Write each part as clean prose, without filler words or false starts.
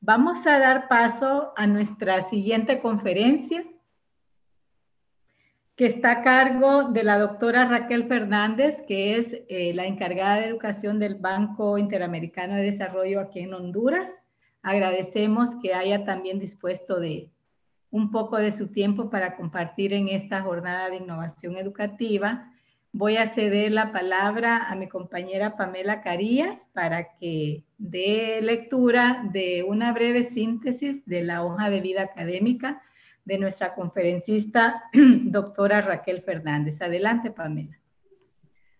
Vamos a dar paso a nuestra siguiente conferencia, que está a cargo de la doctora Raquel Fernández, que es la encargada de educación del Banco Interamericano de Desarrollo aquí en Honduras. Agradecemos que haya también dispuesto de un poco de su tiempo para compartir en esta jornada de innovación educativa. Voy a ceder la palabra a mi compañera Pamela Carías para que dé lectura de una breve síntesis de la hoja de vida académica de nuestra conferencista, doctora Raquel Fernández. Adelante, Pamela.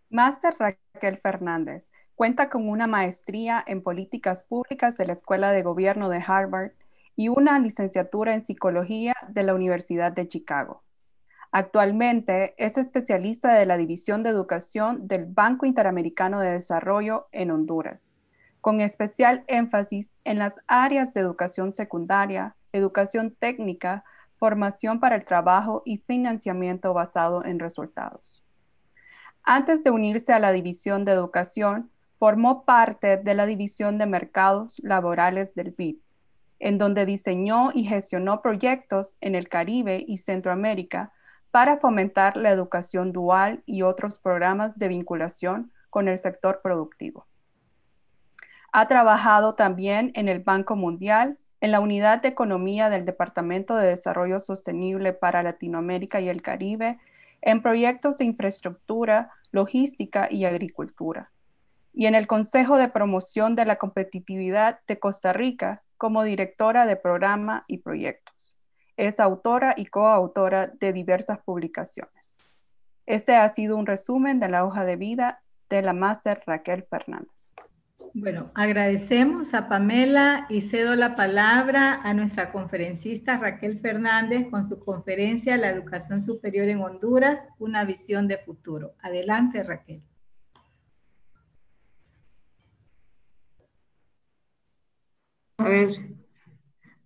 Máster Raquel Fernández cuenta con una maestría en políticas públicas de la Escuela de Gobierno de Harvard y una licenciatura en psicología de la Universidad de Chicago. Actualmente es especialista de la División de Educación del Banco Interamericano de Desarrollo en Honduras, con especial énfasis en las áreas de educación secundaria, educación técnica, formación para el trabajo y financiamiento basado en resultados. Antes de unirse a la División de Educación, formó parte de la División de Mercados Laborales del BID, en donde diseñó y gestionó proyectos en el Caribe y Centroamérica para fomentar la educación dual y otros programas de vinculación con el sector productivo. Ha trabajado también en el Banco Mundial, en la Unidad de Economía del Departamento de Desarrollo Sostenible para Latinoamérica y el Caribe, en proyectos de infraestructura, logística y agricultura, y en el Consejo de Promoción de la Competitividad de Costa Rica como directora de programa y proyectos. Es autora y coautora de diversas publicaciones. Este ha sido un resumen de la hoja de vida de la máster Raquel Fernández. Bueno, agradecemos a Pamela y cedo la palabra a nuestra conferencista Raquel Fernández con su conferencia La Educación Superior en Honduras, una visión de futuro. Adelante, Raquel. A ver,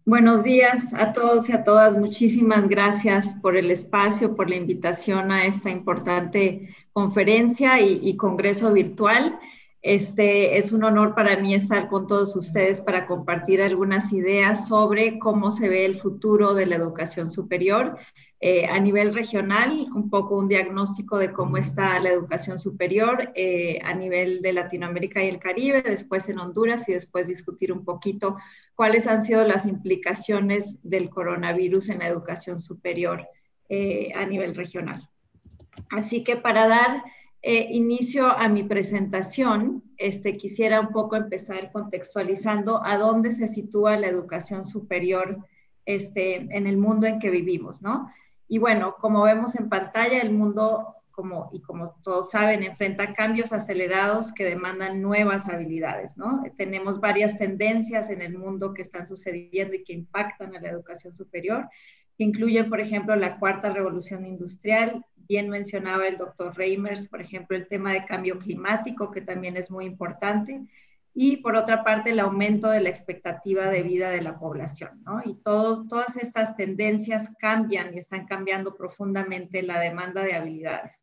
buenos días a todos y a todas. Muchísimas gracias por el espacio, por la invitación a esta importante conferencia y congreso virtual. Es un honor para mí estar con todos ustedes para compartir algunas ideas sobre cómo se ve el futuro de la educación superior a nivel regional, un poco un diagnóstico de cómo está la educación superior a nivel de Latinoamérica y el Caribe, después en Honduras y después discutir un poquito cuáles han sido las implicaciones del coronavirus en la educación superior a nivel regional. Así que para dar inicio a mi presentación, quisiera un poco empezar contextualizando a dónde se sitúa la educación superior en el mundo en que vivimos, ¿no? Y bueno, como vemos en pantalla, el mundo, como todos saben, enfrenta cambios acelerados que demandan nuevas habilidades, ¿no? Tenemos varias tendencias en el mundo que están sucediendo y que impactan a la educación superior, que incluyen, por ejemplo, la cuarta revolución industrial. Bien mencionaba el doctor Reimers, por ejemplo, el tema de cambio climático, que también es muy importante. Y por otra parte, el aumento de la expectativa de vida de la población, ¿no? Y todas estas tendencias cambian y están cambiando profundamente la demanda de habilidades.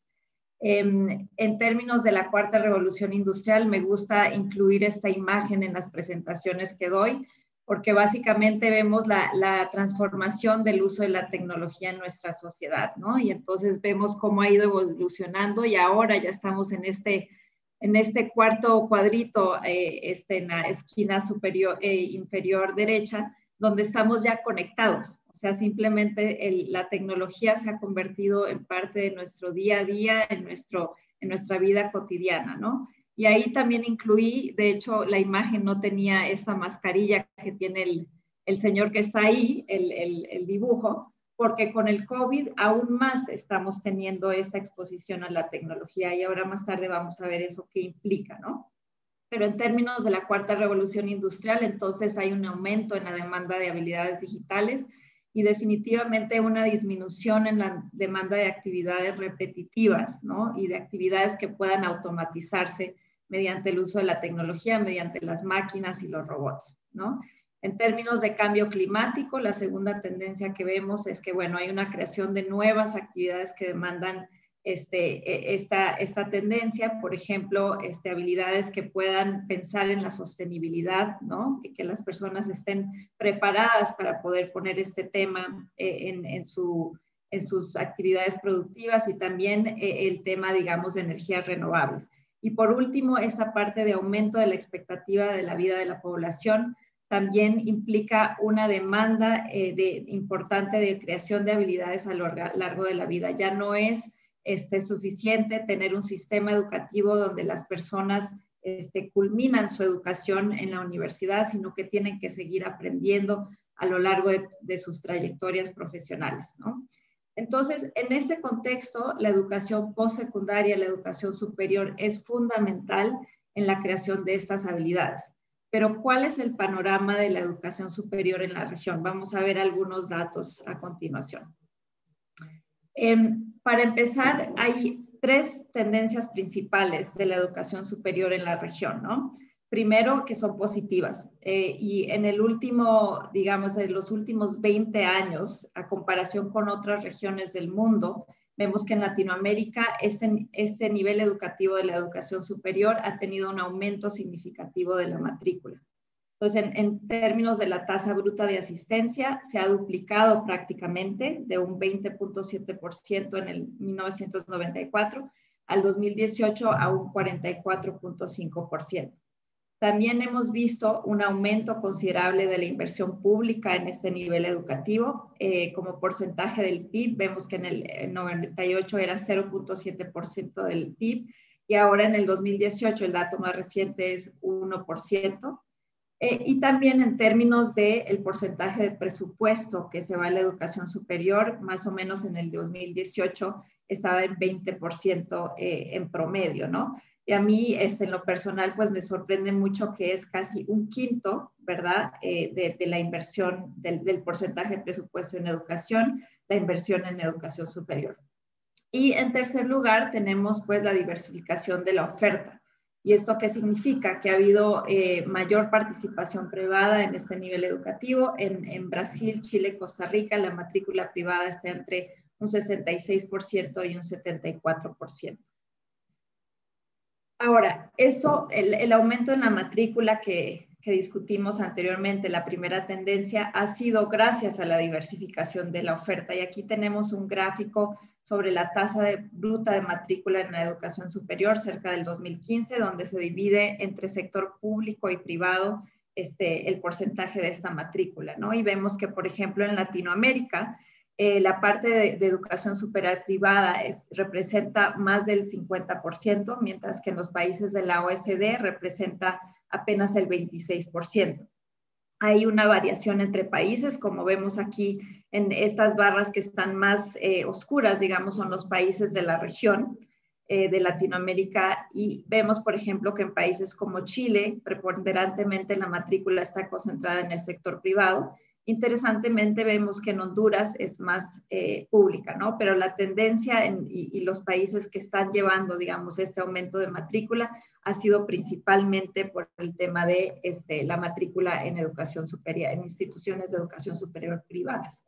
En términos de la cuarta revolución industrial, me gusta incluir esta imagen en las presentaciones que doy, porque básicamente vemos la transformación del uso de la tecnología en nuestra sociedad, ¿no? Y entonces vemos cómo ha ido evolucionando y ahora ya estamos en este cuarto cuadrito, en la esquina superior, inferior derecha, donde estamos ya conectados. O sea, simplemente la tecnología se ha convertido en parte de nuestro día a día, en nuestra vida cotidiana, ¿no? Y ahí también incluí, de hecho, la imagen no tenía esta mascarilla que tiene el señor que está ahí, el dibujo, porque con el COVID aún más estamos teniendo esa exposición a la tecnología y ahora más tarde vamos a ver eso qué implica, ¿no? Pero en términos de la cuarta revolución industrial, entonces hay un aumento en la demanda de habilidades digitales y definitivamente una disminución en la demanda de actividades repetitivas, ¿no? Y de actividades que puedan automatizarse mediante el uso de la tecnología, mediante las máquinas y los robots, ¿no? En términos de cambio climático, la segunda tendencia que vemos es que, bueno, hay una creación de nuevas actividades que demandan esta tendencia, por ejemplo, habilidades que puedan pensar en la sostenibilidad, ¿no? Y que las personas estén preparadas para poder poner este tema en sus actividades productivas, y también el tema, digamos, de energías renovables. Y por último, esta parte de aumento de la expectativa de la vida de la población también implica una demanda importante de creación de habilidades a lo largo de la vida. Ya no es suficiente tener un sistema educativo donde las personas culminan su educación en la universidad, sino que tienen que seguir aprendiendo a lo largo de sus trayectorias profesionales, ¿no? Entonces, en este contexto, la educación postsecundaria, la educación superior es fundamental en la creación de estas habilidades. Pero, ¿cuál es el panorama de la educación superior en la región? Vamos a ver algunos datos a continuación. Para empezar, hay 3 tendencias principales de la educación superior en la región, ¿no? Primero, que son positivas. Y en el último, digamos, en los últimos 20 años, a comparación con otras regiones del mundo, vemos que en Latinoamérica este nivel educativo de la educación superior ha tenido un aumento significativo de la matrícula. Entonces, en términos de la tasa bruta de asistencia, se ha duplicado prácticamente de un 20.7% en el 1994 al 2018 a un 44.5%. También hemos visto un aumento considerable de la inversión pública en este nivel educativo. Como porcentaje del PIB, vemos que en el 98 era 0.7% del PIB y ahora en el 2018 el dato más reciente es 1%. Y también en términos del porcentaje de presupuesto que se va a la educación superior, más o menos en el 2018 estaba en 20% en promedio, ¿no? Y a mí, en lo personal, pues me sorprende mucho que es casi un quinto, ¿verdad? De la inversión, del porcentaje de presupuesto en educación, la inversión en educación superior. Y en tercer lugar, tenemos pues la diversificación de la oferta. ¿Y esto qué significa? Que ha habido mayor participación privada en este nivel educativo. En Brasil, Chile, Costa Rica, la matrícula privada está entre un 66% y un 74%. Ahora, el aumento en la matrícula que discutimos anteriormente, la primera tendencia, ha sido gracias a la diversificación de la oferta. Y aquí tenemos un gráfico sobre la tasa bruta de matrícula en la educación superior cerca del 2015, donde se divide entre sector público y privado el porcentaje de esta matrícula, ¿no? Y vemos que, por ejemplo, en Latinoamérica, la parte de educación superior privada representa más del 50%, mientras que en los países de la OECD representa apenas el 26%. Hay una variación entre países, como vemos aquí en estas barras que están más oscuras, digamos, son los países de la región de Latinoamérica, y vemos, por ejemplo, que en países como Chile, preponderantemente la matrícula está concentrada en el sector privado. Interesantemente, vemos que en Honduras es más pública, ¿no? Pero la tendencia y los países que están llevando, digamos, este aumento de matrícula ha sido principalmente por el tema de la matrícula en educación superior, en instituciones de educación superior privadas.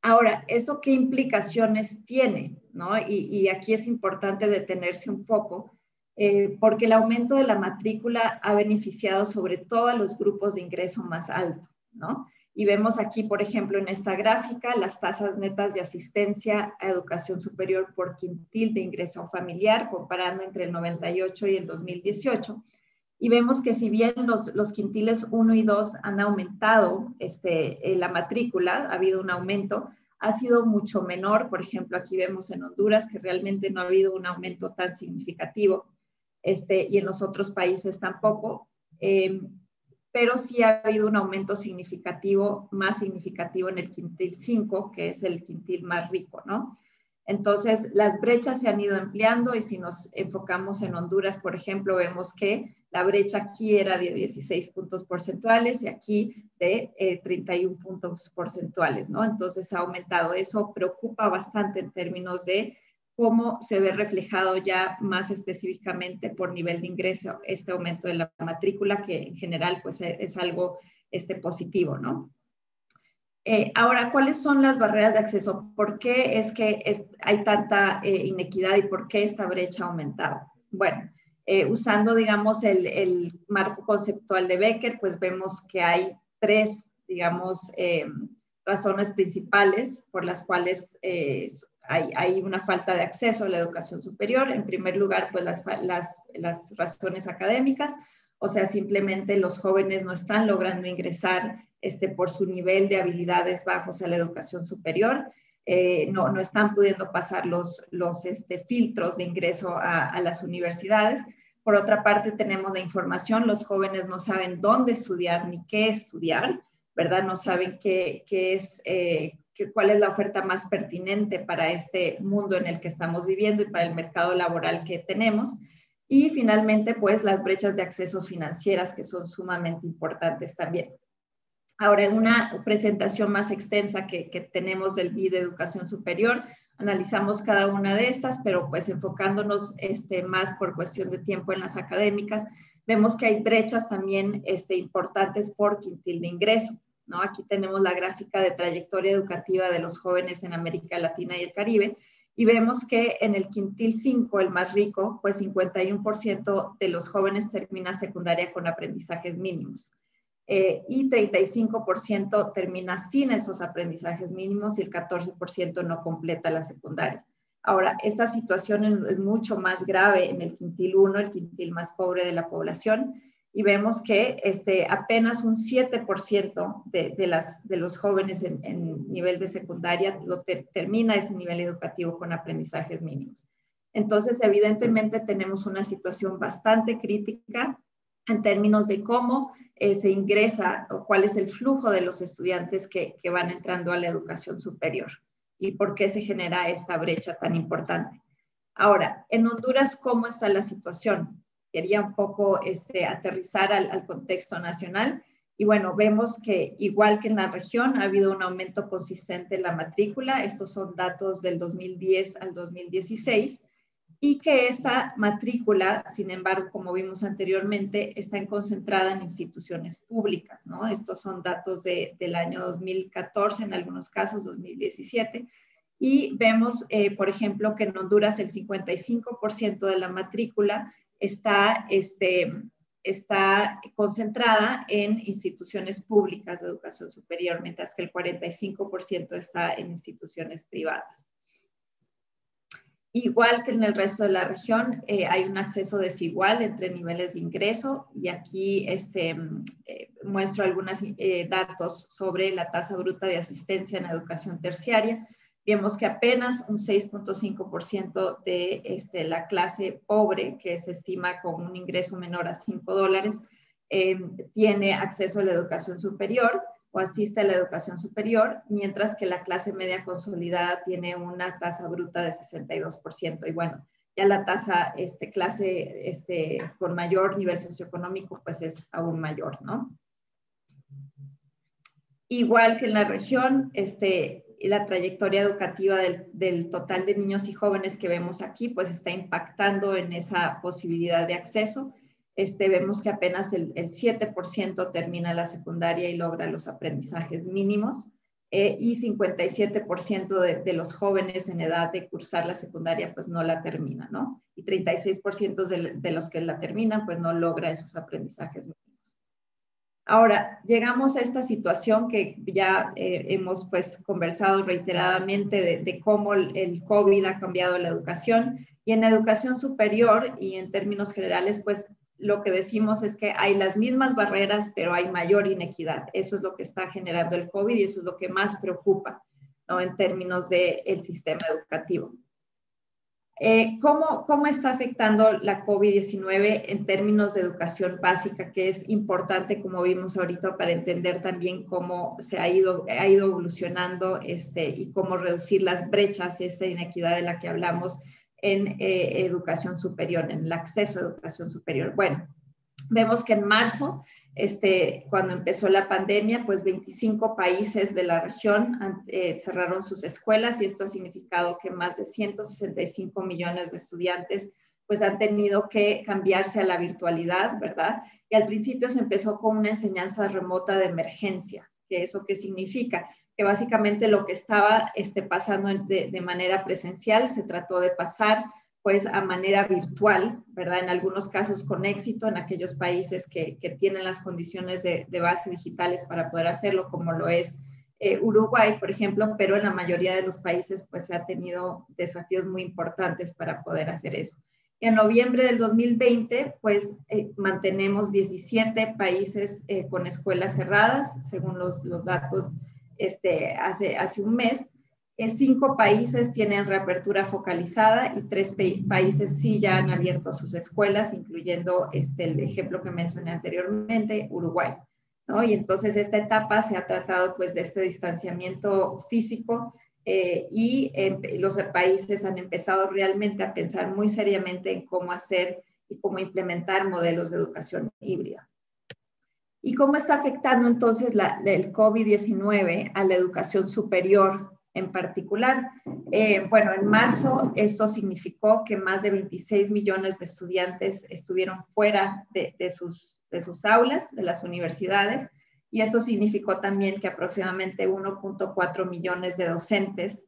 Ahora, ¿esto qué implicaciones tiene, ¿no? Y aquí es importante detenerse un poco, porque el aumento de la matrícula ha beneficiado sobre todo a los grupos de ingreso más alto, ¿no? Y vemos aquí, por ejemplo, en esta gráfica, las tasas netas de asistencia a educación superior por quintil de ingreso familiar, comparando entre el 98 y el 2018. Y vemos que si bien los quintiles 1 y 2 han aumentado la matrícula, ha habido un aumento, ha sido mucho menor. Por ejemplo, aquí vemos en Honduras que realmente no ha habido un aumento tan significativo, y en los otros países tampoco, pero sí ha habido un aumento significativo, más significativo en el quintil 5, que es el quintil más rico, ¿no? Entonces, las brechas se han ido ampliando, y si nos enfocamos en Honduras, por ejemplo, vemos que la brecha aquí era de 16 puntos porcentuales y aquí de 31 puntos porcentuales, ¿no? Entonces, ha aumentado. Eso preocupa bastante en términos de cómo se ve reflejado ya más específicamente por nivel de ingreso este aumento de la matrícula, que en general pues es algo positivo, ¿no? Ahora, ¿cuáles son las barreras de acceso? ¿Por qué es que hay tanta inequidad y por qué esta brecha ha aumentado? Bueno, usando, digamos, el marco conceptual de Becker, pues vemos que hay tres, digamos, razones principales por las cuales hay una falta de acceso a la educación superior. En primer lugar, pues las razones académicas, o sea, simplemente los jóvenes no están logrando ingresar por su nivel de habilidades bajos a la educación superior. No están pudiendo pasar los filtros de ingreso a las universidades. Por otra parte, tenemos la información, los jóvenes no saben dónde estudiar ni qué estudiar, ¿verdad? No saben cuál es la oferta más pertinente para este mundo en el que estamos viviendo y para el mercado laboral que tenemos. Y finalmente, pues las brechas de acceso financieras que son sumamente importantes también. Ahora, en una presentación más extensa que tenemos del BID de Educación Superior, analizamos cada una de estas, pero pues enfocándonos más por cuestión de tiempo en las académicas, vemos que hay brechas también importantes por quintil de ingreso, ¿no? Aquí tenemos la gráfica de trayectoria educativa de los jóvenes en América Latina y el Caribe, y vemos que en el quintil 5, el más rico, pues 51% de los jóvenes termina secundaria con aprendizajes mínimos. Y 35% termina sin esos aprendizajes mínimos y el 14% no completa la secundaria. Ahora, esta situación es mucho más grave en el quintil 1, el quintil más pobre de la población, y vemos que apenas un 7% de los jóvenes en nivel de secundaria termina ese nivel educativo con aprendizajes mínimos. Entonces, evidentemente tenemos una situación bastante crítica en términos de cómo se ingresa o cuál es el flujo de los estudiantes que van entrando a la educación superior y por qué se genera esta brecha tan importante. Ahora, en Honduras, ¿cómo está la situación? Quería un poco aterrizar al contexto nacional y bueno, vemos que igual que en la región ha habido un aumento consistente en la matrícula. Estos son datos del 2010 al 2016. Y que esta matrícula, sin embargo, como vimos anteriormente, está concentrada en instituciones públicas, ¿no? Estos son datos del año 2014, en algunos casos 2017, y vemos, por ejemplo, que en Honduras el 55% de la matrícula está concentrada en instituciones públicas de educación superior, mientras que el 45% está en instituciones privadas. Igual que en el resto de la región, hay un acceso desigual entre niveles de ingreso y aquí muestro algunos datos sobre la tasa bruta de asistencia en educación terciaria. Vemos que apenas un 6.5% de la clase pobre, que se estima con un ingreso menor a $5, tiene acceso a la educación superior o asiste a la educación superior, mientras que la clase media consolidada tiene una tasa bruta de 62%. Y bueno, ya la tasa clase con mayor nivel socioeconómico, pues es aún mayor, ¿no? Igual que en la región, la trayectoria educativa del total de niños y jóvenes que vemos aquí, pues está impactando en esa posibilidad de acceso. Vemos que apenas el 7% termina la secundaria y logra los aprendizajes mínimos, y 57% de los jóvenes en edad de cursar la secundaria pues no la termina, ¿no? Y 36% de los que la terminan pues no logra esos aprendizajes mínimos. Ahora, llegamos a esta situación que ya hemos pues conversado reiteradamente de cómo el COVID ha cambiado la educación, y en la educación superior y en términos generales pues lo que decimos es que hay las mismas barreras, pero hay mayor inequidad. Eso es lo que está generando el COVID y eso es lo que más preocupa, ¿no? En términos del sistema educativo. ¿Cómo está afectando la COVID-19 en términos de educación básica? Que es importante, como vimos ahorita, para entender también cómo se ha ido evolucionando y cómo reducir las brechas y esta inequidad de la que hablamos en educación superior, en el acceso a educación superior. Bueno, vemos que en marzo, cuando empezó la pandemia, pues 25 países de la región cerraron sus escuelas, y esto ha significado que más de 165 millones de estudiantes pues han tenido que cambiarse a la virtualidad, ¿verdad? Y al principio se empezó con una enseñanza remota de emergencia. ¿Eso qué significa? que básicamente lo que estaba pasando de manera presencial se trató de pasar pues a manera virtual, ¿verdad? En algunos casos con éxito, en aquellos países que tienen las condiciones de base digitales para poder hacerlo, como lo es Uruguay, por ejemplo, pero en la mayoría de los países pues se ha tenido desafíos muy importantes para poder hacer eso. En noviembre del 2020, pues mantenemos 17 países con escuelas cerradas, según los datos hace un mes. 5 países tienen reapertura focalizada y 3 países sí ya han abierto sus escuelas, incluyendo el ejemplo que mencioné anteriormente, Uruguay, ¿no? Y entonces esta etapa se ha tratado pues de este distanciamiento físico y los países han empezado realmente a pensar muy seriamente en cómo hacer y cómo implementar modelos de educación híbrida. ¿Y cómo está afectando entonces el COVID-19 a la educación superior en particular? Bueno, en marzo esto significó que más de 26 millones de estudiantes estuvieron fuera de sus aulas, de las universidades, y eso significó también que aproximadamente 1.4 millones de docentes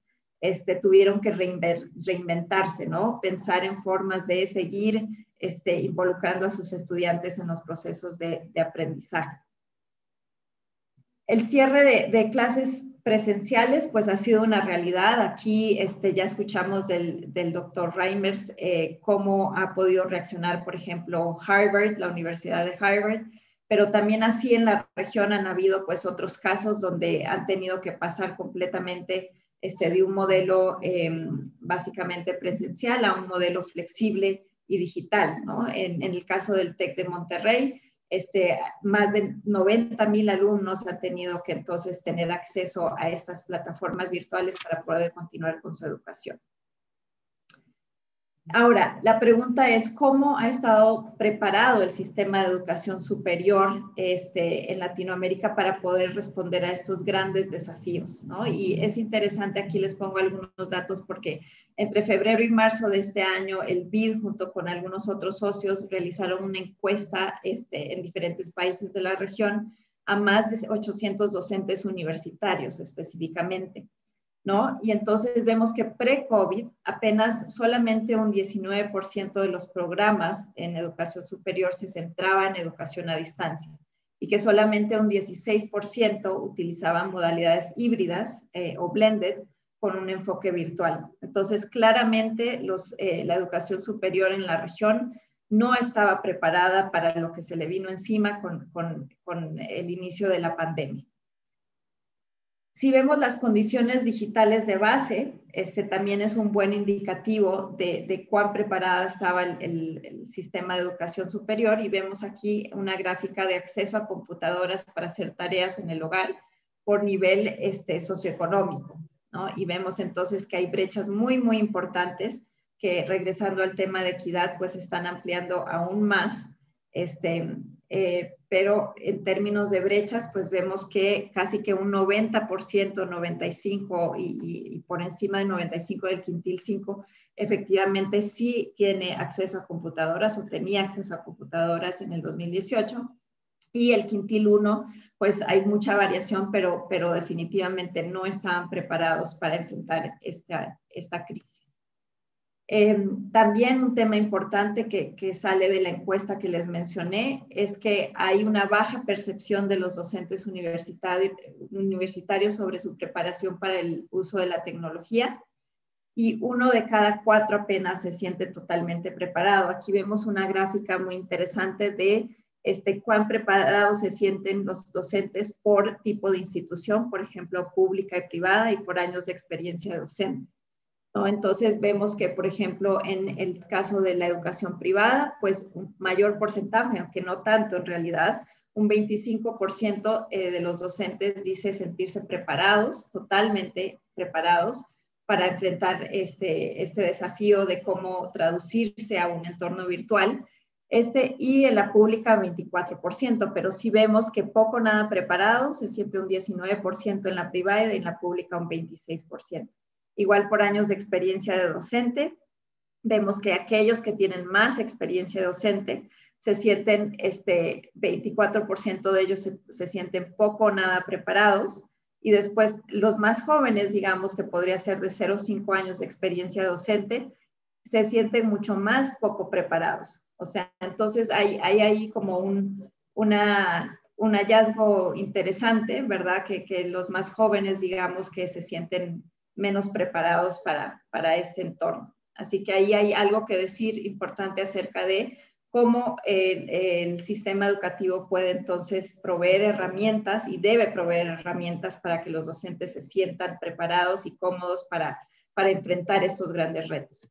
tuvieron que reinventarse, ¿no? Pensar en formas de seguir involucrando a sus estudiantes en los procesos de aprendizaje. El cierre de clases presenciales pues ha sido una realidad. Aquí ya escuchamos del doctor Reimers cómo ha podido reaccionar, por ejemplo, Harvard, la Universidad de Harvard, pero también así en la región han habido pues otros casos donde han tenido que pasar completamente de un modelo básicamente presencial a un modelo flexible y digital, ¿no? En el caso del TEC de Monterrey, más de 90,000 alumnos han tenido que entonces tener acceso a estas plataformas virtuales para poder continuar con su educación. Ahora, la pregunta es, ¿cómo ha estado preparado el sistema de educación superior en Latinoamérica para poder responder a estos grandes desafíos, ¿no? Y es interesante, aquí les pongo algunos datos porque entre febrero y marzo de este año, el BID junto con algunos otros socios realizaron una encuesta en diferentes países de la región a más de 800 docentes universitarios específicamente, ¿no? Y entonces vemos que pre-COVID apenas solamente un 19% de los programas en educación superior se centraba en educación a distancia y que solamente un 16% utilizaban modalidades híbridas o blended con un enfoque virtual. Entonces, claramente la educación superior en la región no estaba preparada para lo que se le vino encima con el inicio de la pandemia. Si vemos las condiciones digitales de base, también es un buen indicativo de cuán preparada estaba el sistema de educación superior, y vemos aquí una gráfica de acceso a computadoras para hacer tareas en el hogar por nivel socioeconómico, ¿no? Y vemos entonces que hay brechas muy, muy importantes que, regresando al tema de equidad, pues están ampliando aún más pero en términos de brechas, pues vemos que casi que un 90%, 95% y por encima del 95% del quintil 5, efectivamente sí tiene acceso a computadoras o tenía acceso a computadoras en el 2018. Y el quintil 1, pues hay mucha variación, pero definitivamente no estaban preparados para enfrentar esta crisis. También un tema importante que sale de la encuesta que les mencioné es que hay una baja percepción de los docentes universitarios sobre su preparación para el uso de la tecnología, y 1 de cada 4 apenas se siente totalmente preparado. Aquí vemos una gráfica muy interesante de cuán preparados se sienten los docentes por tipo de institución, por ejemplo, pública y privada, y por años de experiencia docente, ¿no? Entonces vemos que, por ejemplo, en el caso de la educación privada, pues un mayor porcentaje, aunque no tanto en realidad, un 25% de los docentes dice sentirse preparados, totalmente preparados, para enfrentar este desafío de cómo traducirse a un entorno virtual. Y en la pública 24%, pero sí vemos que poco nada preparados, se siente un 19% en la privada y en la pública un 26%. Igual por años de experiencia de docente, vemos que aquellos que tienen más experiencia docente se sienten, 24% de ellos se sienten poco o nada preparados, y después los más jóvenes, digamos que podría ser de 0 a 5 años de experiencia docente, se sienten mucho más poco preparados. O sea, entonces hay ahí como un hallazgo interesante, ¿verdad? Que los más jóvenes, digamos, que se sienten menos preparados para este entorno. Así que ahí hay algo que decir importante acerca de cómo el sistema educativo puede entonces proveer herramientas y debe proveer herramientas para que los docentes se sientan preparados y cómodos para enfrentar estos grandes retos.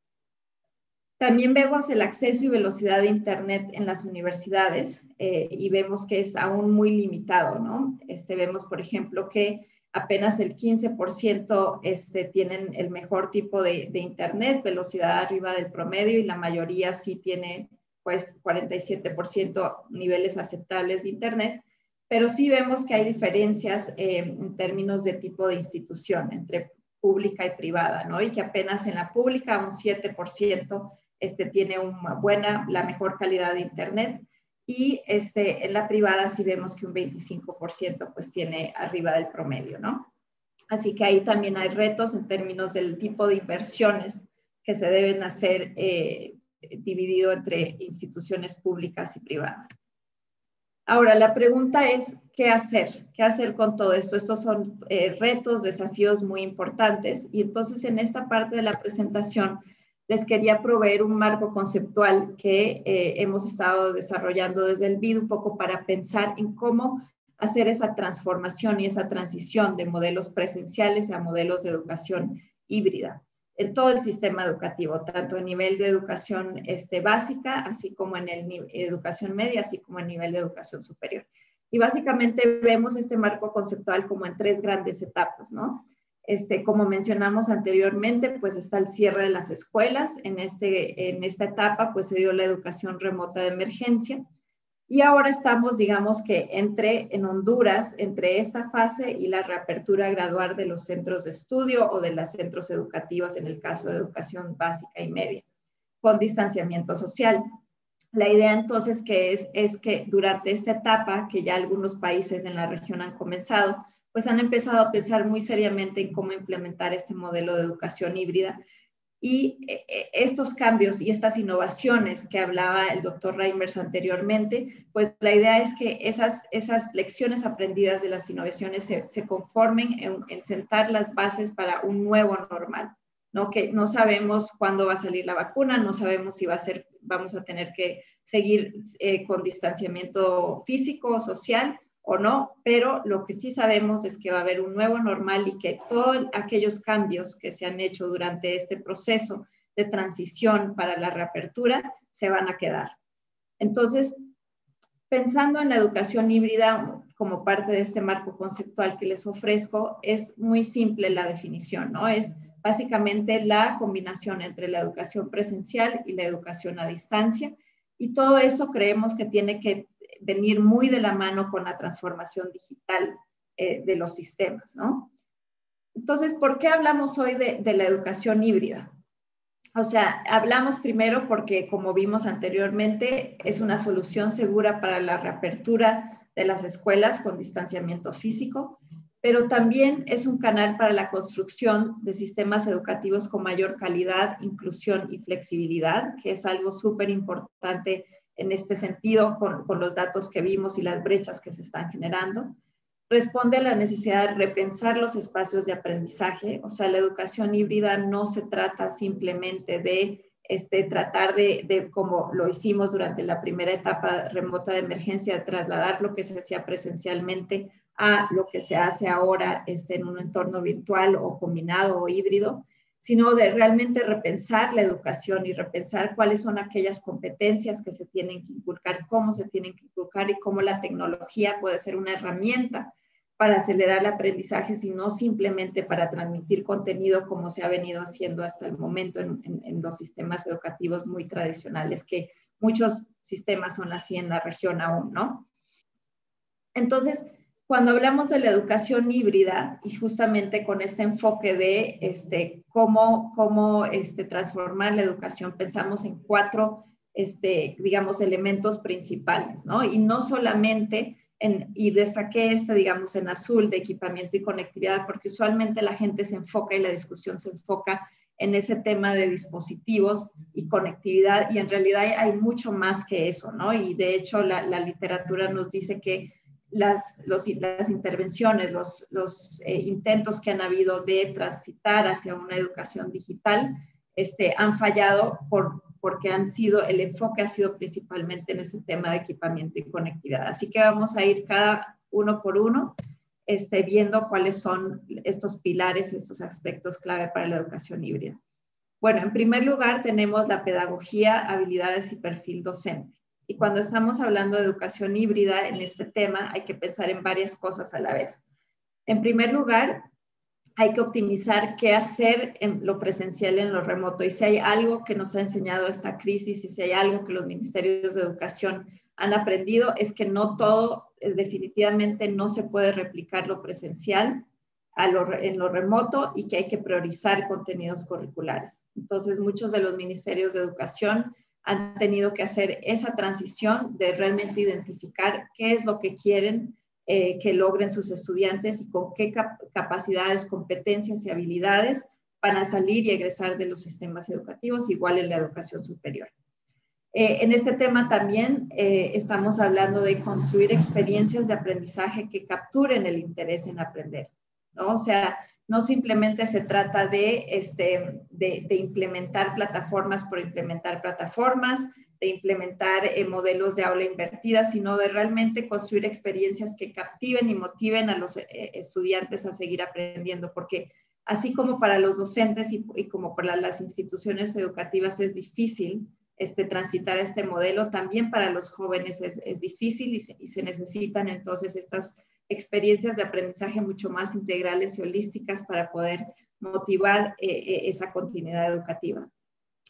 También vemos el acceso y velocidad de Internet en las universidades y vemos que es aún muy limitado, ¿no? Vemos, por ejemplo, que apenas el 15% tienen el mejor tipo de Internet, velocidad arriba del promedio, y la mayoría sí tiene, pues, 47% niveles aceptables de Internet, pero sí vemos que hay diferencias en términos de tipo de institución entre pública y privada, ¿no? Y que apenas en la pública un 7% tiene la mejor calidad de Internet, y en la privada sí vemos que un 25% pues tiene arriba del promedio, ¿no? Así que ahí también hay retos en términos del tipo de inversiones que se deben hacer dividido entre instituciones públicas y privadas. Ahora, la pregunta es, ¿qué hacer? ¿Qué hacer con todo esto? Estos son retos, desafíos muy importantes, y entonces en esta parte de la presentación les quería proveer un marco conceptual que hemos estado desarrollando desde el BID un poco para pensar en cómo hacer esa transformación y esa transición de modelos presenciales a modelos de educación híbrida en todo el sistema educativo, tanto a nivel de educación básica, así como en educación media, así como a nivel de educación superior. Y básicamente vemos este marco conceptual como en 3 grandes etapas, ¿no? Como mencionamos anteriormente, pues está el cierre de las escuelas. En esta etapa, pues se dio la educación remota de emergencia. Y ahora estamos, digamos que en Honduras, entre esta fase y la reapertura gradual de los centros de estudio o de los centros educativos, en el caso de educación básica y media, con distanciamiento social. La idea entonces es que durante esta etapa, que ya algunos países en la región han comenzado, pues han empezado a pensar muy seriamente en cómo implementar este modelo de educación híbrida. Y estos cambios y estas innovaciones que hablaba el doctor Reimers anteriormente, pues la idea es que esas lecciones aprendidas de las innovaciones se conformen en sentar las bases para un nuevo normal, ¿no? Que no sabemos cuándo va a salir la vacuna, no sabemos si vamos a tener que seguir con distanciamiento físico o social o no, pero lo que sí sabemos es que va a haber un nuevo normal y que todos aquellos cambios que se han hecho durante este proceso de transición para la reapertura se van a quedar. Entonces, pensando en la educación híbrida como parte de este marco conceptual que les ofrezco, es muy simple la definición, ¿no? Es básicamente la combinación entre la educación presencial y la educación a distancia, y todo eso creemos que tiene que venir muy de la mano con la transformación digital de los sistemas, ¿no? Entonces, ¿por qué hablamos hoy de la educación híbrida? O sea, hablamos primero porque, como vimos anteriormente, es una solución segura para la reapertura de las escuelas con distanciamiento físico, pero también es un canal para la construcción de sistemas educativos con mayor calidad, inclusión y flexibilidad, que es algo súper importante en este sentido con los datos que vimos y las brechas que se están generando. Responde a la necesidad de repensar los espacios de aprendizaje. O sea, la educación híbrida no se trata simplemente de tratar de, como lo hicimos durante la primera etapa remota de emergencia, trasladar lo que se hacía presencialmente a lo que se hace ahora en un entorno virtual o combinado o híbrido, sino de realmente repensar la educación y repensar cuáles son aquellas competencias que se tienen que inculcar, cómo se tienen que inculcar y cómo la tecnología puede ser una herramienta para acelerar el aprendizaje, sino simplemente para transmitir contenido como se ha venido haciendo hasta el momento en los sistemas educativos muy tradicionales, que muchos sistemas son así en la región aún, ¿no? Entonces, cuando hablamos de la educación híbrida y justamente con este enfoque de cómo transformar la educación, pensamos en 4, digamos, elementos principales, ¿no? Y no solamente y destaqué digamos, en azul de equipamiento y conectividad, porque usualmente la gente se enfoca y la discusión se enfoca en ese tema de dispositivos y conectividad, y en realidad hay mucho más que eso, ¿no? Y de hecho la literatura nos dice que las intervenciones, los intentos que han habido de transitar hacia una educación digital han fallado porque el enfoque ha sido principalmente en ese tema de equipamiento y conectividad. Así que vamos a ir cada uno por uno viendo cuáles son estos pilares, estos aspectos clave para la educación híbrida. Bueno, en primer lugar tenemos la pedagogía, habilidades y perfil docente. Y cuando estamos hablando de educación híbrida en este tema, hay que pensar en varias cosas a la vez. En primer lugar, hay que optimizar qué hacer en lo presencial y en lo remoto. Y si hay algo que nos ha enseñado esta crisis y si hay algo que los ministerios de educación han aprendido, es que no todo, definitivamente no se puede replicar lo presencial en lo remoto, y que hay que priorizar contenidos curriculares. Entonces, muchos de los ministerios de educación han tenido que hacer esa transición de realmente identificar qué es lo que quieren que logren sus estudiantes y con qué capacidades, competencias y habilidades van a salir y egresar de los sistemas educativos, igual en la educación superior. En este tema también estamos hablando de construir experiencias de aprendizaje que capturen el interés en aprender, ¿no? O sea, no simplemente se trata de implementar plataformas por implementar plataformas, de implementar modelos de aula invertida, sino de realmente construir experiencias que captiven y motiven a los estudiantes a seguir aprendiendo, porque así como para los docentes y como para las instituciones educativas es difícil transitar este modelo, también para los jóvenes es difícil y se necesitan entonces estas experiencias de aprendizaje mucho más integrales y holísticas para poder motivar esa continuidad educativa.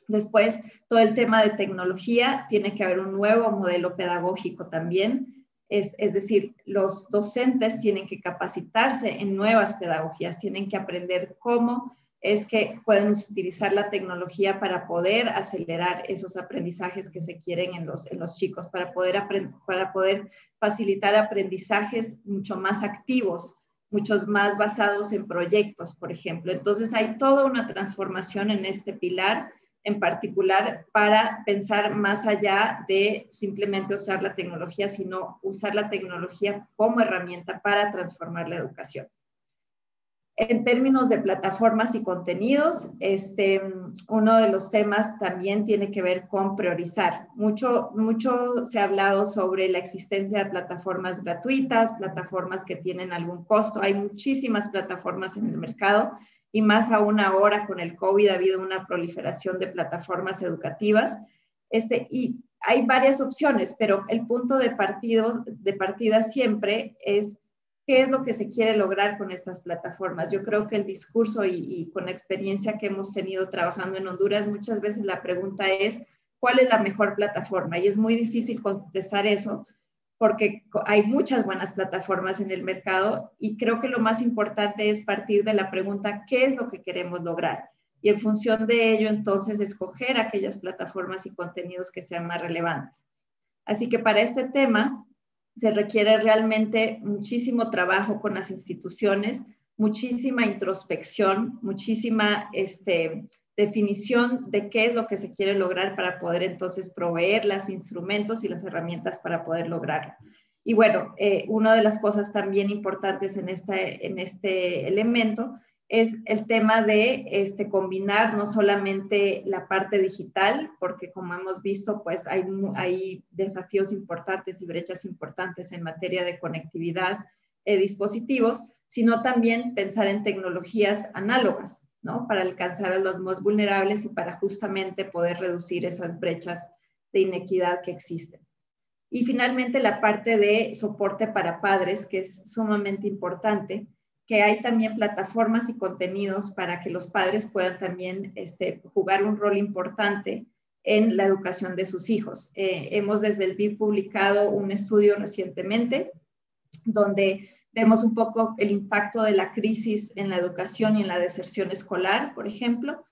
Después, todo el tema de tecnología, tiene que haber un nuevo modelo pedagógico también, es decir, los docentes tienen que capacitarse en nuevas pedagogías, tienen que aprender cómo es que pueden utilizar la tecnología para poder acelerar esos aprendizajes que se quieren en los chicos, para poder facilitar aprendizajes mucho más activos, muchos más basados en proyectos, por ejemplo. Entonces, hay toda una transformación en este pilar, en particular para pensar más allá de simplemente usar la tecnología, sino usar la tecnología como herramienta para transformar la educación. En términos de plataformas y contenidos, uno de los temas también tiene que ver con priorizar. Mucho se ha hablado sobre la existencia de plataformas gratuitas, plataformas que tienen algún costo. Hay muchísimas plataformas en el mercado y más aún ahora con el COVID ha habido una proliferación de plataformas educativas. Y hay varias opciones, pero el punto de partida siempre es ¿qué es lo que se quiere lograr con estas plataformas? Yo creo que el discurso y con la experiencia que hemos tenido trabajando en Honduras, muchas veces la pregunta es, ¿cuál es la mejor plataforma? Y es muy difícil contestar eso porque hay muchas buenas plataformas en el mercado y creo que lo más importante es partir de la pregunta, ¿qué es lo que queremos lograr? Y en función de ello, entonces, escoger aquellas plataformas y contenidos que sean más relevantes. Así que para este tema, se requiere realmente muchísimo trabajo con las instituciones, muchísima introspección, muchísima definición de qué es lo que se quiere lograr para poder entonces proveer los instrumentos y las herramientas para poder lograrlo. Y bueno, una de las cosas también importantes en este elemento es el tema de combinar no solamente la parte digital, porque como hemos visto, pues hay desafíos importantes y brechas importantes en materia de conectividad de dispositivos, sino también pensar en tecnologías análogas, ¿no? Para alcanzar a los más vulnerables y para justamente poder reducir esas brechas de inequidad que existen. Y finalmente la parte de soporte para padres, que es sumamente importante, que hay también plataformas y contenidos para que los padres puedan también jugar un rol importante en la educación de sus hijos. Hemos desde el BID publicado un estudio recientemente donde vemos un poco el impacto de la crisis en la educación y en la deserción escolar, por ejemplo,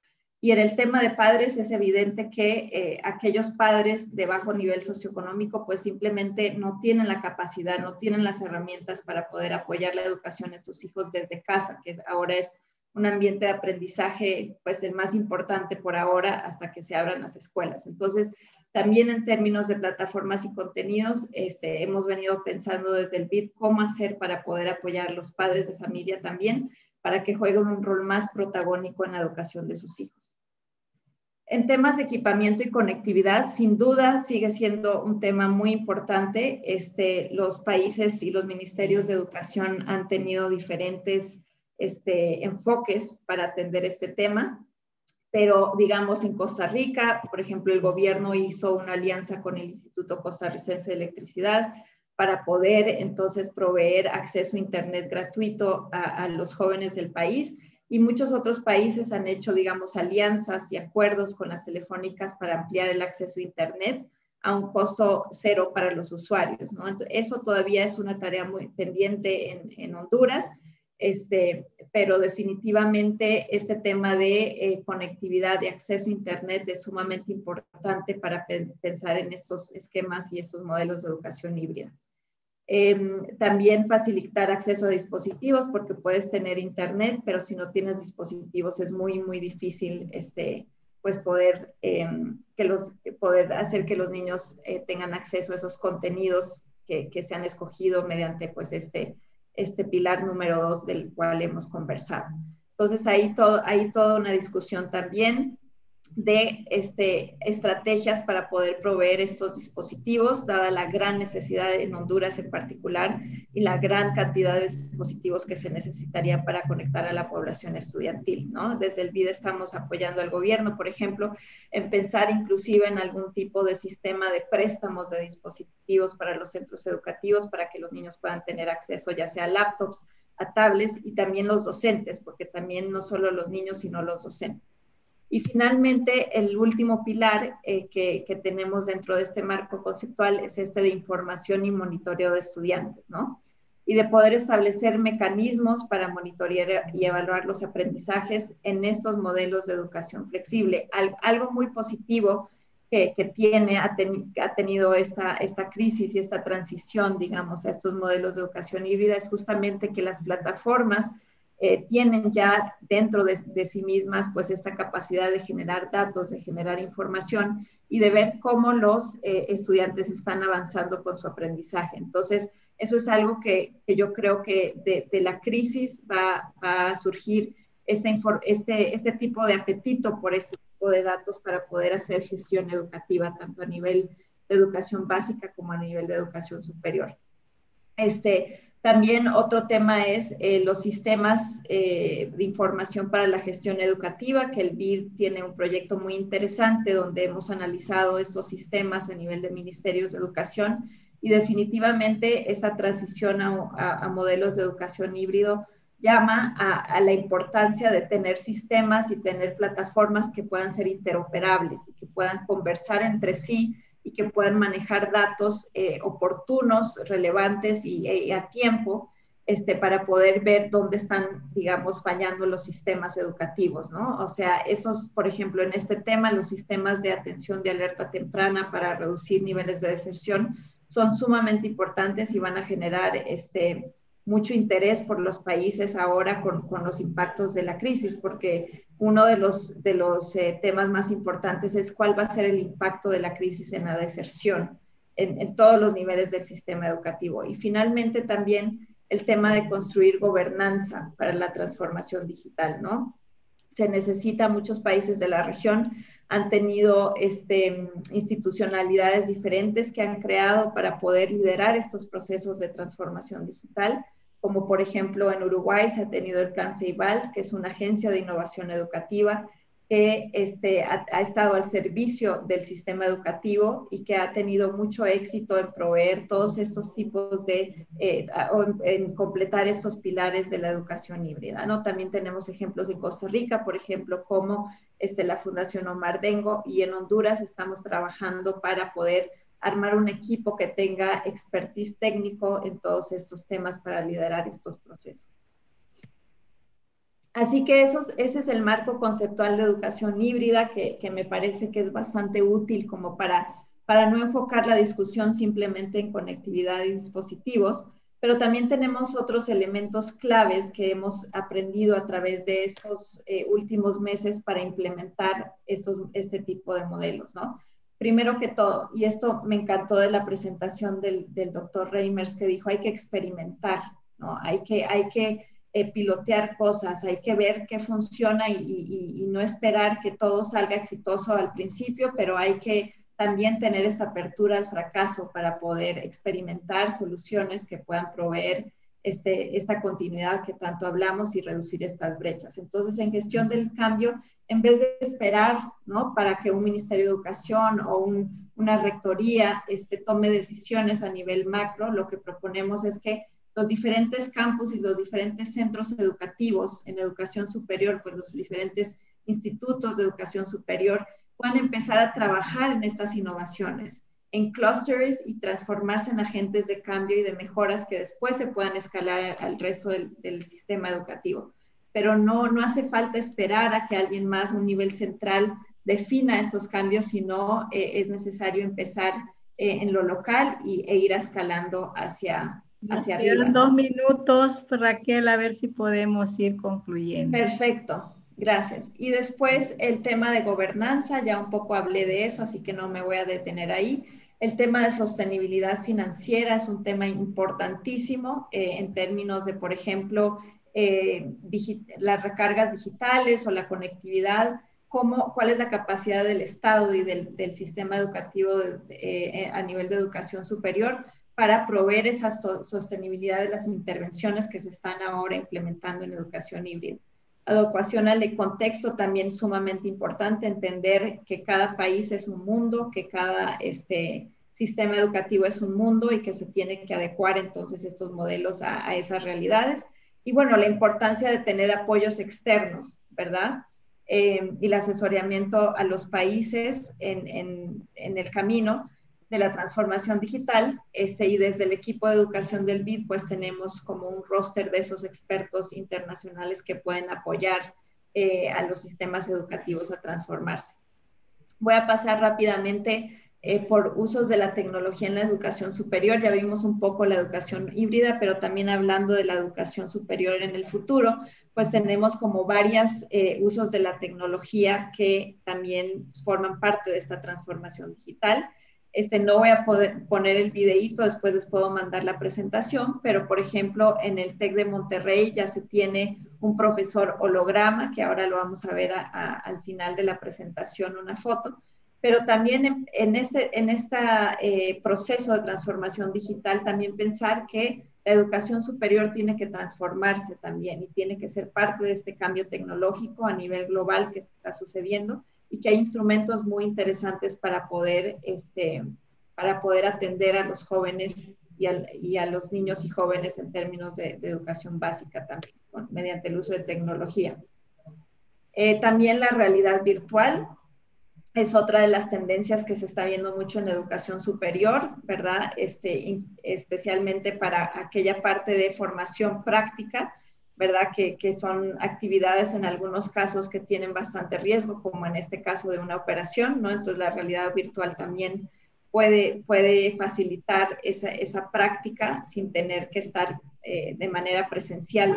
Y en el tema de padres es evidente que aquellos padres de bajo nivel socioeconómico pues simplemente no tienen la capacidad, no tienen las herramientas para poder apoyar la educación de sus hijos desde casa, que ahora es un ambiente de aprendizaje pues el más importante por ahora hasta que se abran las escuelas. Entonces, también en términos de plataformas y contenidos, hemos venido pensando desde el BID cómo hacer para poder apoyar a los padres de familia también, para que jueguen un rol más protagónico en la educación de sus hijos. En temas de equipamiento y conectividad, sin duda sigue siendo un tema muy importante. Los países y los ministerios de educación han tenido diferentes enfoques para atender este tema, pero digamos en Costa Rica, por ejemplo, el gobierno hizo una alianza con el Instituto Costarricense de Electricidad para poder entonces proveer acceso a Internet gratuito a los jóvenes del país. Y muchos otros países han hecho, digamos, alianzas y acuerdos con las telefónicas para ampliar el acceso a Internet a un costo cero para los usuarios, ¿no? Entonces, eso todavía es una tarea muy pendiente en Honduras, pero definitivamente este tema de conectividad y acceso a Internet es sumamente importante para pensar en estos esquemas y estos modelos de educación híbrida. También facilitar acceso a dispositivos, porque puedes tener Internet, pero si no tienes dispositivos es muy, muy difícil pues poder hacer que los niños tengan acceso a esos contenidos que se han escogido mediante pues este pilar número 2 del cual hemos conversado. Entonces, hay toda una discusión también de estrategias para poder proveer estos dispositivos, dada la gran necesidad en Honduras en particular y la gran cantidad de dispositivos que se necesitaría para conectar a la población estudiantil, ¿no? Desde el BID estamos apoyando al gobierno, por ejemplo, en pensar inclusive en algún tipo de sistema de préstamos de dispositivos para los centros educativos para que los niños puedan tener acceso ya sea a laptops, a tablets y también los docentes, porque también no solo los niños, sino los docentes. Y finalmente, el último pilar que tenemos dentro de este marco conceptual es de información y monitoreo de estudiantes, ¿no? Y de poder establecer mecanismos para monitorear y evaluar los aprendizajes en estos modelos de educación flexible. Algo muy positivo que ha tenido esta crisis y esta transición, digamos, a estos modelos de educación híbrida es justamente que las plataformas tienen ya dentro de sí mismas pues esta capacidad de generar datos, de generar información y de ver cómo los estudiantes están avanzando con su aprendizaje. Entonces, eso es algo que yo creo que de la crisis va a surgir este tipo de apetito por este tipo de datos para poder hacer gestión educativa, tanto a nivel de educación básica como a nivel de educación superior. También otro tema es los sistemas de información para la gestión educativa, que el BID tiene un proyecto muy interesante donde hemos analizado estos sistemas a nivel de ministerios de educación y definitivamente esa transición a modelos de educación híbrido llama a la importancia de tener sistemas y tener plataformas que puedan ser interoperables y que puedan conversar entre sí y que puedan manejar datos oportunos, relevantes y a tiempo para poder ver dónde están, digamos, fallando los sistemas educativos, ¿no? O sea, esos, por ejemplo, en este tema, los sistemas de atención de alerta temprana para reducir niveles de deserción son sumamente importantes y van a generar mucho interés por los países ahora con los impactos de la crisis, porque uno de los temas más importantes es cuál va a ser el impacto de la crisis en la deserción en todos los niveles del sistema educativo. Y finalmente también el tema de construir gobernanza para la transformación digital, ¿no? Se necesita, muchos países de la región han tenido institucionalidades diferentes que han creado para poder liderar estos procesos de transformación digital, como por ejemplo en Uruguay se ha tenido el Plan Ceibal, que es una agencia de innovación educativa que ha estado al servicio del sistema educativo y que ha tenido mucho éxito en proveer todos estos tipos en completar estos pilares de la educación híbrida, ¿no? También tenemos ejemplos en Costa Rica, por ejemplo, como la Fundación Omar Dengo, y en Honduras estamos trabajando para poder armar un equipo que tenga expertise técnico en todos estos temas para liderar estos procesos. Así que ese es el marco conceptual de educación híbrida que me parece que es bastante útil como para no enfocar la discusión simplemente en conectividad y dispositivos, pero también tenemos otros elementos claves que hemos aprendido a través de estos últimos meses para implementar este tipo de modelos, ¿no? Primero que todo, y esto me encantó de la presentación del doctor Reimers que dijo, hay que experimentar, ¿no? Hay que pilotear cosas, hay que ver qué funciona y no esperar que todo salga exitoso al principio, pero hay que también tener esa apertura al fracaso para poder experimentar soluciones que puedan proveer esta continuidad que tanto hablamos y reducir estas brechas. Entonces, en gestión del cambio, en vez de esperar, ¿no?, para que un Ministerio de Educación o una rectoría tome decisiones a nivel macro, lo que proponemos es que los diferentes campus y los diferentes centros educativos en educación superior, pues los diferentes institutos de educación superior, puedan empezar a trabajar en estas innovaciones, en clusters y transformarse en agentes de cambio y de mejoras que después se puedan escalar al resto del sistema educativo. Pero no hace falta esperar a que alguien más a un nivel central defina estos cambios, sino es necesario empezar en lo local e ir escalando hacia arriba, Quedan 2 ¿no? minutos, Raquel, a ver si podemos ir concluyendo. Perfecto, gracias. Y después el tema de gobernanza, ya un poco hablé de eso, así que no me voy a detener ahí. El tema de sostenibilidad financiera es un tema importantísimo en términos de, por ejemplo, las recargas digitales o la conectividad, cuál es la capacidad del Estado y del sistema educativo a nivel de educación superior para proveer esa sostenibilidad de las intervenciones que se están ahora implementando en educación híbrida. Adecuación al contexto también sumamente importante, entender que cada país es un mundo, que cada sistema educativo es un mundo y que se tiene que adecuar entonces estos modelos a esas realidades. Y bueno, la importancia de tener apoyos externos, ¿verdad? Y el asesoramiento a los países en el camino de la transformación digital, y desde el equipo de educación del BID, pues tenemos como un roster de esos expertos internacionales que pueden apoyar a los sistemas educativos a transformarse. Voy a pasar rápidamente por usos de la tecnología en la educación superior. Ya vimos un poco la educación híbrida, pero también hablando de la educación superior en el futuro, pues tenemos como varios usos de la tecnología que también forman parte de esta transformación digital. No voy a poder poner el videíto, después les puedo mandar la presentación, pero por ejemplo en el TEC de Monterrey ya se tiene un profesor holograma, que ahora lo vamos a ver al final de la presentación, una foto, pero también en este proceso de transformación digital también pensar que la educación superior tiene que transformarse también y tiene que ser parte de este cambio tecnológico a nivel global que está sucediendo y que hay instrumentos muy interesantes para poder atender a los jóvenes y a los niños y jóvenes en términos de educación básica también, mediante el uso de tecnología. También la realidad virtual es otra de las tendencias que se está viendo mucho en la educación superior, ¿verdad? Especialmente para aquella parte de formación práctica, ¿verdad? Que son actividades en algunos casos que tienen bastante riesgo, como en este caso de una operación, ¿no? Entonces la realidad virtual también puede facilitar esa práctica sin tener que estar de manera presencial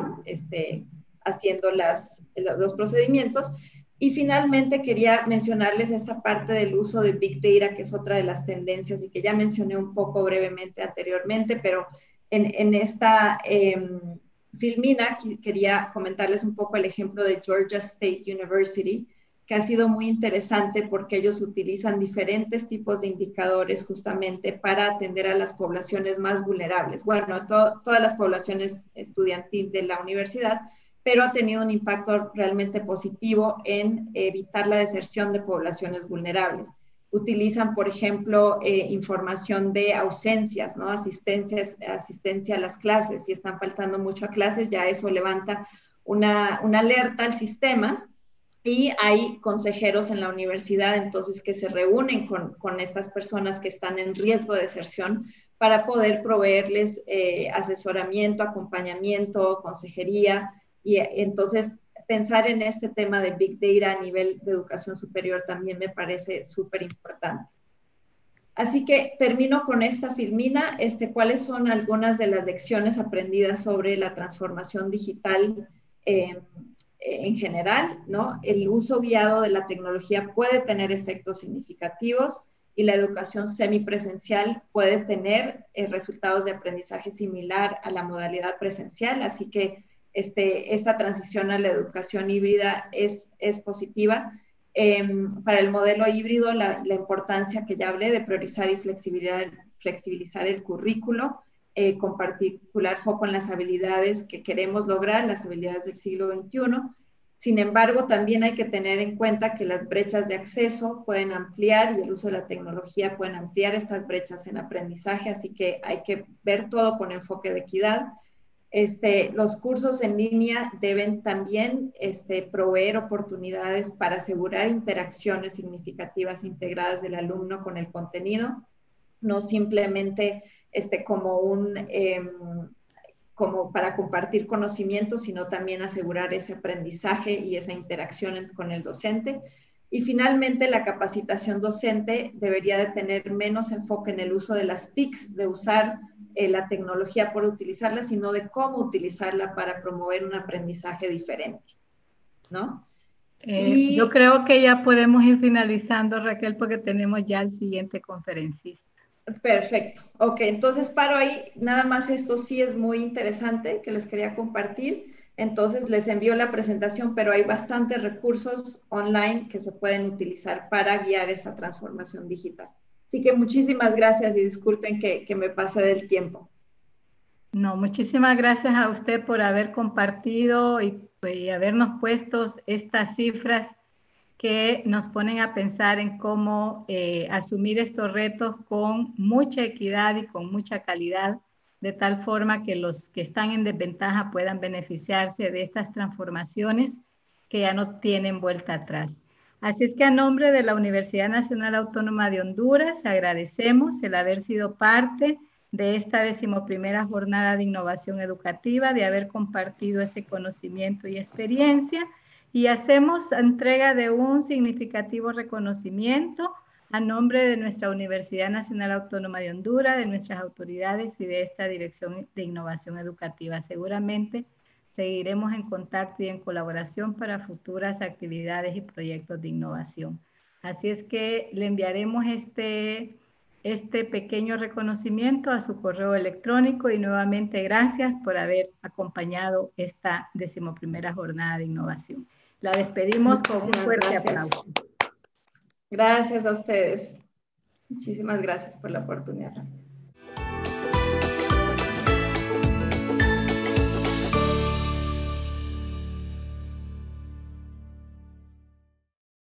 haciendo los procedimientos. Y finalmente quería mencionarles esta parte del uso de Big Data, que es otra de las tendencias y que ya mencioné un poco brevemente anteriormente, pero en esta filmina quería comentarles un poco el ejemplo de Georgia State University, que ha sido muy interesante porque ellos utilizan diferentes tipos de indicadores justamente para atender a las poblaciones más vulnerables. Bueno, todas las poblaciones estudiantiles de la universidad, pero ha tenido un impacto realmente positivo en evitar la deserción de poblaciones vulnerables. Utilizan, por ejemplo, información de ausencias, ¿no? Asistencia a las clases. Si están faltando mucho a clases, ya eso levanta una alerta al sistema y hay consejeros en la universidad, entonces, que se reúnen con estas personas que están en riesgo de deserción para poder proveerles asesoramiento, acompañamiento, consejería, y entonces pensar en este tema de Big Data a nivel de educación superior también me parece súper importante. Así que termino con esta filmina, cuáles son algunas de las lecciones aprendidas sobre la transformación digital en general, ¿no? El uso guiado de la tecnología puede tener efectos significativos y la educación semipresencial puede tener resultados de aprendizaje similar a la modalidad presencial, así que esta transición a la educación híbrida es positiva. Para el modelo híbrido, la importancia que ya hablé de priorizar y flexibilizar el currículo, con particular foco en las habilidades que queremos lograr, las habilidades del siglo XXI. Sin embargo, también hay que tener en cuenta que las brechas de acceso pueden ampliar y el uso de la tecnología pueden ampliar estas brechas en aprendizaje, así que hay que ver todo con enfoque de equidad. Los cursos en línea deben también proveer oportunidades para asegurar interacciones significativas integradas del alumno con el contenido, no simplemente como para compartir conocimientos, sino también asegurar ese aprendizaje y esa interacción con el docente. Y finalmente, la capacitación docente debería de tener menos enfoque en el uso de las TICs, de usar la tecnología por utilizarla, sino de cómo utilizarla para promover un aprendizaje diferente, ¿no? Yo creo que ya podemos ir finalizando, Raquel, porque tenemos ya el siguiente conferencista. Perfecto. Ok, entonces paro ahí. Nada más esto sí es muy interesante que les quería compartir. Entonces les envío la presentación, pero hay bastantes recursos online que se pueden utilizar para guiar esa transformación digital. Así que muchísimas gracias y disculpen que me pase del tiempo. No, muchísimas gracias a usted por haber compartido y habernos puesto estas cifras que nos ponen a pensar en cómo asumir estos retos con mucha equidad y con mucha calidad, de tal forma que los que están en desventaja puedan beneficiarse de estas transformaciones que ya no tienen vuelta atrás. Así es que a nombre de la Universidad Nacional Autónoma de Honduras agradecemos el haber sido parte de esta 11ª jornada de innovación educativa, de haber compartido ese conocimiento y experiencia, y hacemos entrega de un significativo reconocimiento a nombre de nuestra Universidad Nacional Autónoma de Honduras, de nuestras autoridades y de esta Dirección de Innovación Educativa. Seguramente seguiremos en contacto y en colaboración para futuras actividades y proyectos de innovación. Así es que le enviaremos este pequeño reconocimiento a su correo electrónico y nuevamente gracias por haber acompañado esta 11ª jornada de innovación. La despedimos con un fuerte aplauso. Gracias a ustedes. Muchísimas gracias por la oportunidad.